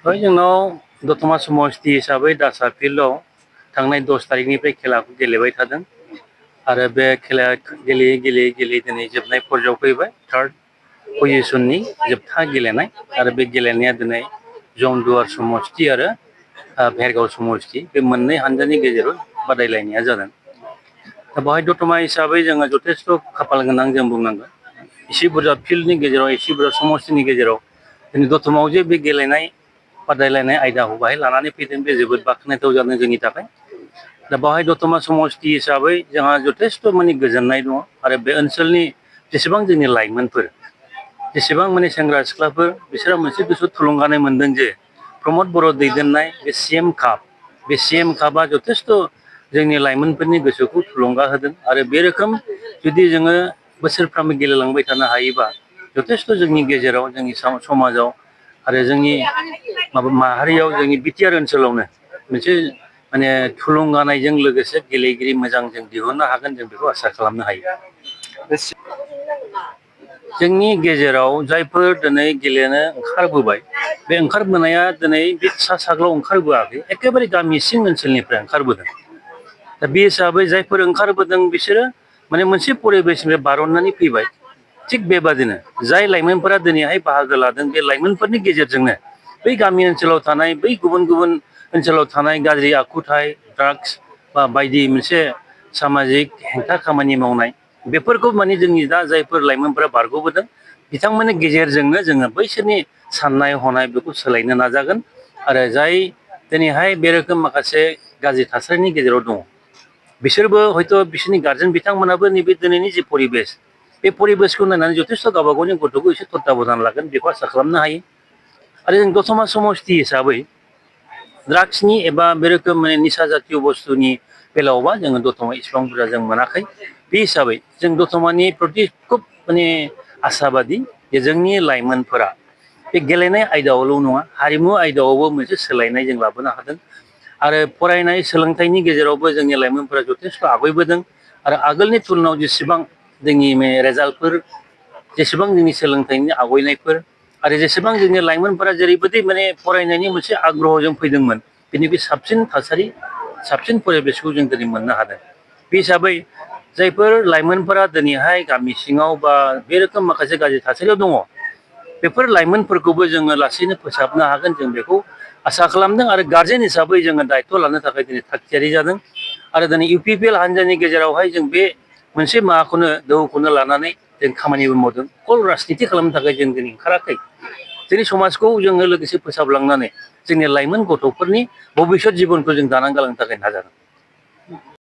जोंनाव दतमा समष्टि हिसाबै दासा फिल्डआव थांनाय 10 तारिखनिफ्राय खेलाखौ गेलेबाय थादों आरो बे खेला गेलेयै गेलेयै गेलेयै दिनै जोबनाय पर्यायाव फैबाय। थार्ड पजिशननि जोबथा गेलेनाय आरो बे गेलेनाया दिनै जमदुवार समष्टि आरो भेरगाव समष्टि बे मोननै हानजानि गेजेराव बादायलायनाया जादों। दा बेवहाय दतमा हिसाबै जोङो जथेस्थ' खाफाल गोनां जों बुंनांगोन। एसे बुरजा फिल्डनि गेजेराव एसे बुरजा समष्टिनि गेजेराव दिनै दतमायाव जे बे गेलेनाय बादायलायनाय आयदाखौ बाहाय लानानै फैदों बे जोबोद बाख्नायथाव जादों जोंनि थाखाय। दा बेवहाय दतमा समष्टि हिसाबै जोंहा जथेस्थ' माने गोजोननाय दङ आरो बे ओनसोलनि जेसेबां जोंनि लाइमोनफोर जेसेबां माने सेंग्रा सिख्लाफोर बिसोरो मोनसे गोसो थुलुंगानाय मोनदों जे प्रमद बर' दैदेननाय बे CM कापआ जथेस्थ' जोंनि लाइमोनफोरनि गोसोखौ थुलुंगा होदों आरो बे रोखोम जुदि जोङो बोसोरफ्रामबो गेलेलांबाय थानो हायोबा जथेस्थ' जोंनि गेजेराव जोंनि समाजाव आरो जोंनि माहारियाव जोंनि बिटिआर ओनसोलावनो मोनसे माने थुलुंगानायजों लोगोसे गेलेगिरि मोजां जों दिहुननो हागोन जों बेखौ आसा खालामनो हायो। जोंनि गेजेराव जायफोर दिनै गेलेनो ओंखारबोबाय बे ओंखारबोनाया दिनै बे सा साग्लाव ओंखारबोआखै एखेबारे गामि सिं ओनसोलनिफ्राय ओंखारबोदों। दा बे हिसाबै जायफोर ओंखारबोदों बिसोरो माने मोनसे परिबेसनिफ्राय बारननानै फैबाय। थिग बेबादिनो जाय लाइमोनफोरा दिनैहाय बाहागो लादों बे लाइमोनफोरनि गेजेरजोंनो बै गामि ओनसोलाव थानाय बै गुबुन गुबुन ओनसोलाव थानाय गाज्रि आखुथाय ड्राग्स बा बायदि मोनसे सामाजिक हेंथा खामानि मावनाय बेफोरखौ माने जोंनि दा जायफोर लाइमोनफोरा बारग'बोदों बिथांमोननि गेजेरजोंनो जोङो बैसोरनि साननाय हनाय बेखौ सोलायनो नाजागोन आरो जाय दिनैहाय बे रोखोम माखासे गाज्रि थासारिनि गेजेराव दङ बिसोरबो हयथ' बिसोरनि गारजेन बिथांमोनाबो नैबे दिनैनि जि परिबेस बे परिबेसखौ नायनानै जथेस्थ' गावबा गावनि गथ'खौ एसे तत्ताबधान लागोन बेखौ आसा खालामनो हायो। आरो जों दतमा समष्टि हिसाबै ड्राग्सनि एबा बे रोखोम माने निसा जातिय बुस्थुनि बेलायावबा जोङो दतमा इसिबां बुरजा जों मोनाखै। बे हिसाबै जों दतमानि प्रति खुब माने आसाबादि जे जोंनि लाइमोनफोरा बे गेलेनाय आयदायावल' नङा हारिमु आयदायावबो मोनसे सोलायनाय जों लाबोनो हादों। आरो फरायनाय सोलोंथाइनि गेजेरावबो जोंनि लाइमोनफोरा जथेस्थ' आवगायबोदों आरो आगोलनि तुलनाव जेसेबां जोंनि रेजाल्टफोर जेसेबां जोंनि सोलोंथाइनि आवगायनायफोर आरो जेसेबां जोंनि लाइमोनफोरा जेरैबायदि माने फरायनायनि मोनसे आग्रहजों फैदोंमोन बेनिख्रुइ साबसिन थासारि साबसिन परिबेसखौ जों दिनै मोननो हादों। बे हिसाबै जायफोर लाइमोनफोरा दिनैहाय गामि सिङाव बा बे रोखोम माखासे गाज्रि थासारियाव दङ बेफोर लाइमोनफोरखौबो जोङो लासैनो फोसाबनो हागोन जों बेखौ आसा खालामदों आरो गारजेन हिसाबै जोङो दायथ' लानो थाखाय दिनै थागथियारि जादों आरो दिनै UPPL हान्जानि गेजेरावहाय जों बे मोनसे माबाखौनो दोहौखौनो लानानै जों खामानिबो मावदों कल राजनिति खालामनो थाखाय जों दिनै ओंखाराखै। जोंनि समाजखौ जोङो लोगोसे फोसाबलांनानै जोंनि लाइमोन गथ'फोरनि भबिसत जिबनखौ जों दानानै गालांनो थाखाय नाजादों।